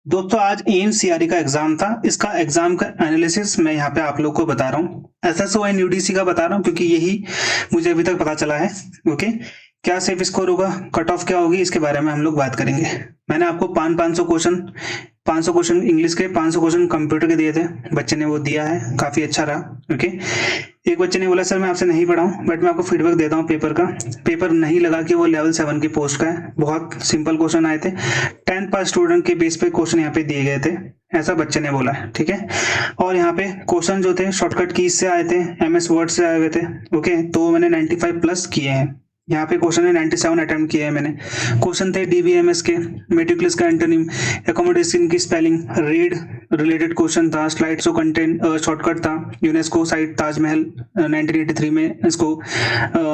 दोस्तों आज AIIMS CRE का एग्जाम था। इसका एग्जाम का एनालिसिस मैं यहाँ पे आप लोग को बता रहा हूँ। एसएसओ एंड यूडीसी का बता रहा हूँ क्योंकि यही मुझे अभी तक पता चला है। ओके, क्या सेफ स्कोर होगा, कट ऑफ क्या होगी, इसके बारे में हम लोग बात करेंगे। मैंने आपको 500 क्वेश्चन इंग्लिश के, 500 क्वेश्चन कंप्यूटर के दिए थे। बच्चे ने वो दिया है, काफी अच्छा रहा। ओके, एक बच्चे ने बोला सर मैं आपसे नहीं पढ़ा हूँ, बट मैं आपको फीडबैक देता हूँ पेपर का। पेपर नहीं लगा कि वो लेवल 7 की पोस्ट का है। बहुत सिंपल क्वेश्चन आए थे, 10th पास स्टूडेंट के बेस पे क्वेश्चन यहाँ पे दिए गए थे, ऐसा बच्चे ने बोला है। ठीक है, और यहाँ पे क्वेश्चन जो थे शॉर्टकट कीज से आए थे, एमएस वर्ड से आए हुए थे। ओके, तो मैंने 95 प्लस किए हैं। यहाँ पे क्वेश्चन है 97 अटेम्प्ट किए हैं मैंने। क्वेश्चन थे डीबीएमएस के, मेट्रिकुलस का एंटोनिम, एकोमोडेशन की स्पेलिंग, रीड रिलेटेड क्वेश्चन था, स्लाइड शो कंटेंट शॉर्टकट था, यूनेस्को साइट ताजमहल 1983 में इसको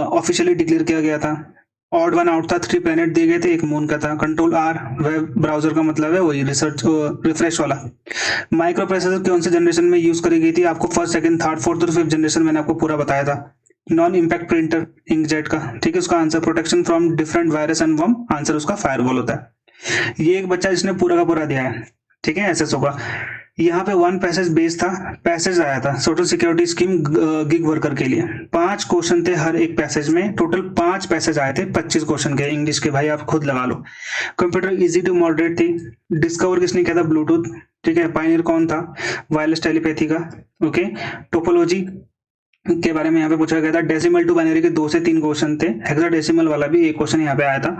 ऑफिशियली डिक्लेयर किया गया था। ऑड वन आउट था, 3 प्लेनेट दिए गए थे, एक मून का था। कंट्रोल आर वेब ब्राउजर का मतलब है वही रिसर्च रिफ्रेश वाला। माइक्रो प्रोसेसर कौन से जनरेशन में यूज करी गई थी, आपको फर्स्ट सेकंड थर्ड फोर्थ और फिफ्थ जनरेशन मैंने आपको पूरा बताया था। नॉन इम्पैक्ट प्रिंटर इंकजेट का, ठीक है, उसका answer protection from different virus and worm, answer उसका फायरवॉल होता है। ये एक बच्चा जिसने पूरा का पूरा दिया है, ठीक है, एसएसओ का। यहाँ पे 1 पैसेज बेस था, पैसेज आया था social security scheme gig worker के लिए। 5 क्वेश्चन थे हर एक पैसेज में, टोटल 5 पैसेज आए थे 25 क्वेश्चन के इंग्लिश के। भाई आप खुद लगा लो। कंप्यूटर इजी टू मॉडरेट थी। डिस्कवर किसने किया था, ब्लूटूथ। ठीक है, पायनियर कौन था, वायरलेस टेलीपैथी का। ओके, टोपोलॉजी के बारे में यहाँ पे पूछा गया था। डेसिमल टू बाइनरी के 2 से 3 क्वेश्चन थे, हेक्साडेसिमल वाला भी एक क्वेश्चन यहाँ पे आया था।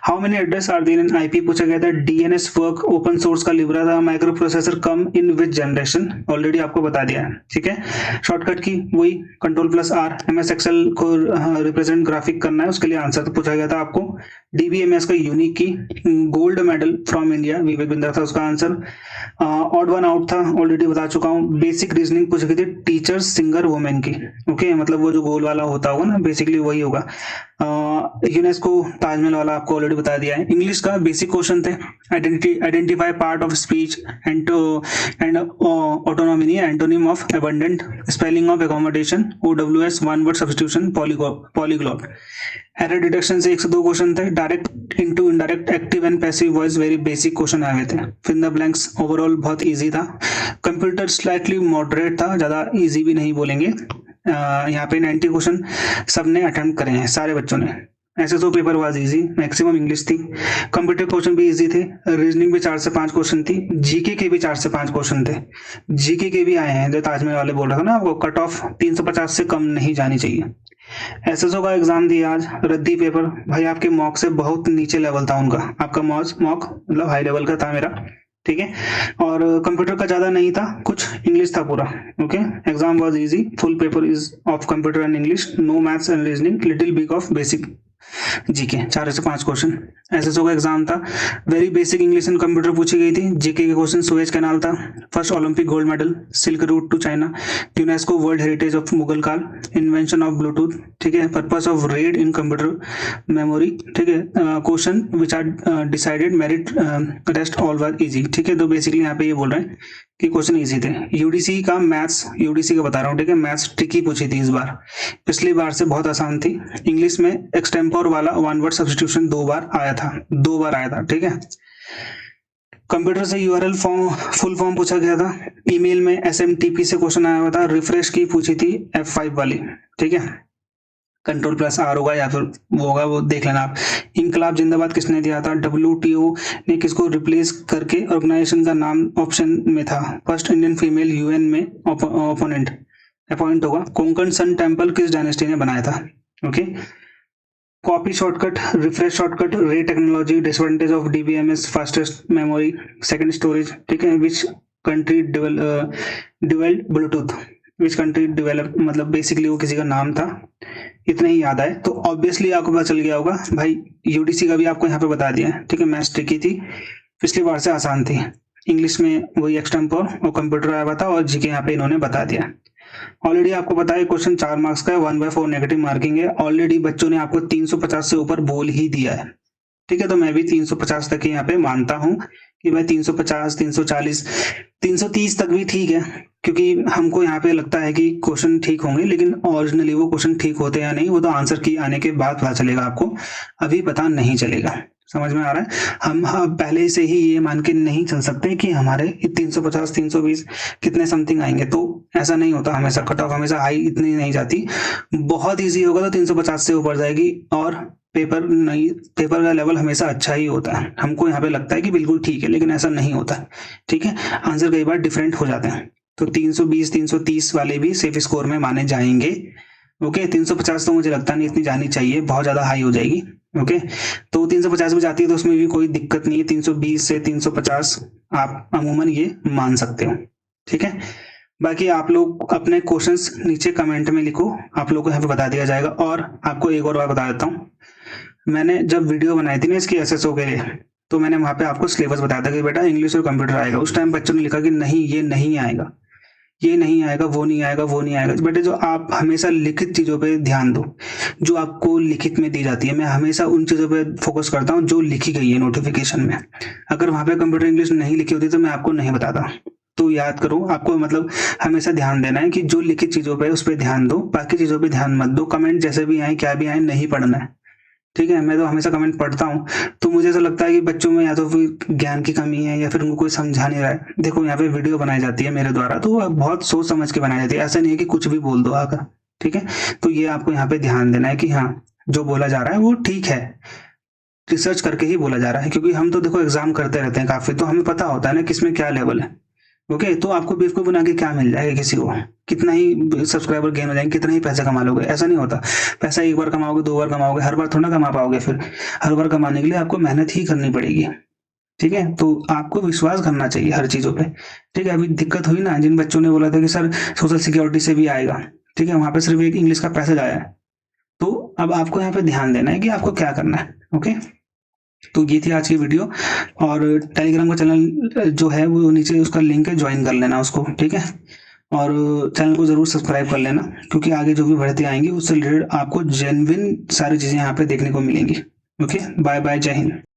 How many address are there in IP पूछा गया था। डीएनएस वर्क, ओपन सोर्स का लिब्रा था। Microprocessor come in which generation, already आपको बता दिया है। ठीक है, शॉर्टकट की वही control plus R. MS Excel को रिप्रेजेंट ग्राफिक करना है, उसके लिए आंसर तो पूछा गया था आपको। डीबीएमएस का यूनिक की, gold medal from India, Vivek Bindra था उसका आंसर। ऑड वन आउट था, ऑलरेडी बता चुका हूँ। बेसिक रीजनिंग पूछ गई थी, टीचर्स सिंगर वुमेन की। ओके, मतलब वो जो गोल वाला होता होगा ना, बेसिकली वही होगा। यूनेस्को ताजमहल वाला आपको ऑलरेडी बता दिया है। इंग्लिश का बेसिक क्वेश्चन थे, identify part of speech and autonomy, antonym of abundant, spelling of accommodation, OWS, one word substitution, polyglot. Error detection से 1 से 2 क्वेश्चन थे। Direct into indirect, active and passive voice, very basic question आए हुए थे। Fill the blanks overall बहुत easy था। Computer slightly moderate था, ज्यादा इजी भी नहीं बोलेंगे। यहाँ पे 90 क्वेश्चन सबने अटेम्प्ट करे हैं, सारे बच्चों ने। ऐसे तो paper was easy, maximum English थी। कंप्यूटर क्वेश्चन भी इजी थे। रीजनिंग भी 4 से 5 क्वेश्चन थी। जीके के भी 4 से 5 क्वेश्चन थे। जीके के भी आए हैं, जो ताजमहल वाले बोल रहा था ना आपको, कट ऑफ 350 से कम नहीं जानी चाहिए। एसएसओ का एग्जाम दिया आज, रद्दी पेपर। भाई आपके मॉक से बहुत नीचे लेवल था उनका, आपका मॉक मतलब हाई लेवल का था मेरा। ठीक है, और कंप्यूटर का ज्यादा नहीं था, कुछ इंग्लिश था पूरा। Okay, exam was easy, full paper is of computer and English, no maths and reasoning, little big of basic GK. 4 से 5 क्वेश्चन एसएसओ का एग्जाम था। Very basic English and computer पूछी गई थी। जीके के क्वेश्चन, सुएज कैनाल था, first Olympic gold medal, silk route to China, UNESCO world heritage of Mughal काल, invention of Bluetooth. ठीक है, purpose of read in computer memory. ठीक है, question which are decided merit rest all were easy. ठीक है, तो basically यहाँ पे ये बोल रहे हैं कि क्वेश्चन इजी थे। यूडीसी का मैथ्स, यूडीसी का बता रहा हूँ, ठीक है, मैथ्स ट्रिकी पूछी थी इस बार, पिछली बार से बहुत आसान थी। इंग्लिश में एक्सटेम्पोर वाला वन वर्ड सब्स्टिट्यूशन 2 बार आया था, 2 बार आया था। ठीक है, कंप्यूटर से यूआरएल फॉर्म, फुल फॉर्म पूछा गया था। ईमेल में एसएमटीपी से क्वेश्चन आया हुआ था। रिफ्रेश की पूछी थी F5 वाली। ठीक है, कंट्रोल प्लस आर होगा या फिर वो होगा, वो देख लेना आप। इनकलाब जिंदाबाद किसने दिया था। WTO ने किसको रिप्लेस करके ऑर्गेनाइजेशन का नाम ऑप्शन में था। फर्स्ट इंडियन फीमेल यूएन में ओपोनेंट अपॉइंट होगा। कोंकण सन टेम्पल किस डायनेस्टी ने बनाया था। Okay, copy shortcut, refresh shortcut, ray technology, disadvantage of DBMS, fastest memory, second storage. ठीक है, which country developed Bluetooth, which country develop, मतलब बेसिकली वो किसी का नाम था। इतना ही याद आए तो ऑब्वियसली आपको पता चल गया होगा। भाई यूडीसी का भी आपको यहाँ पे बता दिया है। ठीक है, मैथ्स ट्रिकी थी, पिछली बार से आसान थी। इंग्लिश में वही एक्सटेम्पोर और कंप्यूटर आया हुआ था, और जीके यहाँ पे इन्होंने बता दिया। ऑलरेडी आपको पता है क्वेश्चन 4 मार्क्स का है, 1/4 नेगेटिव मार्किंग है। ऑलरेडी बच्चों ने आपको 350 से ऊपर बोल ही दिया है। ठीक है, तो मैं भी 350 तक ही यहाँ पे मानता हूँ कि भाई 350, 340, 330 तक भी ठीक है, क्योंकि हमको यहाँ पे लगता है कि क्वेश्चन ठीक होंगे, लेकिन ओरिजिनली वो क्वेश्चन ठीक होते या नहीं वो तो आंसर की आने के बाद पता चलेगा आपको, अभी पता नहीं चलेगा। समझ में आ रहा है? हम पहले से ही ये मान के नहीं चल सकते कि हमारे 350 320 कितने समथिंग आएंगे, तो ऐसा नहीं होता। हमेशा कट ऑफ हमेशा हाई इतनी नहीं जाती। बहुत इजी होगा तो 350 से ऊपर जाएगी, और पेपर का लेवल हमेशा अच्छा ही होता है। हमको यहाँ पे लगता है कि बिल्कुल ठीक है, लेकिन ऐसा नहीं होता है। ठीक है, आंसर कई बार डिफरेंट हो जाते हैं। तो 320 330 वाले भी सेफ स्कोर में माने जाएंगे। ओके, 350 तो मुझे लगता नहीं इतनी जानी चाहिए, बहुत ज्यादा हाई हो जाएगी। ओके, तो 350 भी जाती है तो उसमें भी कोई दिक्कत नहीं है। 320 से 350 आप अमूमन ये मान सकते हो। ठीक है, बाकी आप लोग अपने क्वेश्चंस नीचे कमेंट में लिखो, आप लोगों को यहाँ पे बता दिया जाएगा। और आपको एक और बात बता देता हूँ, मैंने जब वीडियो बनाई थी ना इसकी एसएसओ के लिए, तो मैंने वहां पे आपको सिलेबस बताया था कि बेटा इंग्लिश और कंप्यूटर आएगा। उस टाइम बच्चों ने लिखा कि नहीं ये नहीं आएगा, ये नहीं आएगा, वो नहीं आएगा, वो नहीं आएगा। बेटे जो आप हमेशा लिखित चीजों पे ध्यान दो, जो आपको लिखित में दी जाती है। मैं हमेशा उन चीजों पे फोकस करता हूँ जो लिखी गई है नोटिफिकेशन में। अगर वहां पे कंप्यूटर इंग्लिश नहीं लिखी होती तो मैं आपको नहीं बताता। तो याद करो, आपको मतलब हमेशा ध्यान देना है कि जो लिखित चीजों पे उस पर ध्यान दो, बाकी चीजों पे ध्यान मत दो। कमेंट जैसे भी आए क्या भी आए नहीं पढ़ना है। ठीक है, मैं तो हमेशा कमेंट पढ़ता हूँ, तो मुझे ऐसा लगता है कि बच्चों में या तो फिर ज्ञान की कमी है या फिर उनको कोई समझा नहीं रहा है। देखो यहाँ पे वीडियो बनाई जाती है मेरे द्वारा, तो वो बहुत सोच समझ के बनाई जाती है, ऐसा नहीं है कि कुछ भी बोल दो आकर। ठीक है, तो ये आपको यहाँ पे ध्यान देना है कि हाँ जो बोला जा रहा है वो ठीक है, रिसर्च करके ही बोला जा रहा है। क्योंकि हम तो देखो एग्जाम करते रहते हैं काफी, तो हमें पता होता है ना किसमें क्या लेवल है। ओके, तो आपको बेवकूफ बना के क्या मिल जाएगा किसी को, कितना ही सब्सक्राइबर गेन हो जाएंगे, कितना ही पैसा कमा लोगे, ऐसा नहीं होता। पैसा एक बार कमाओगे, 2 बार कमाओगे, हर बार थोड़ा कमा पाओगे। फिर हर बार कमाने के लिए आपको मेहनत ही करनी पड़ेगी। ठीक है, तो आपको विश्वास करना चाहिए हर चीजों पे। ठीक है, अभी दिक्कत हुई ना, जिन बच्चों ने बोला था कि सर सोशल सिक्योरिटी से भी आएगा, ठीक है, वहां पे सिर्फ एक इंग्लिश का पैसेज आया है। तो अब आपको यहाँ पे ध्यान देना है कि आपको क्या करना है। ओके, तो ये थी आज की वीडियो। और टेलीग्राम का चैनल जो है वो नीचे उसका लिंक है, ज्वाइन कर लेना उसको। ठीक है, और चैनल को जरूर सब्सक्राइब कर लेना, क्योंकि आगे जो भी भर्ती आएंगी उससे रिलेटेड आपको जेन्युइन सारी चीजें यहाँ पे देखने को मिलेंगी। ओके, बाय बाय, जय हिंद।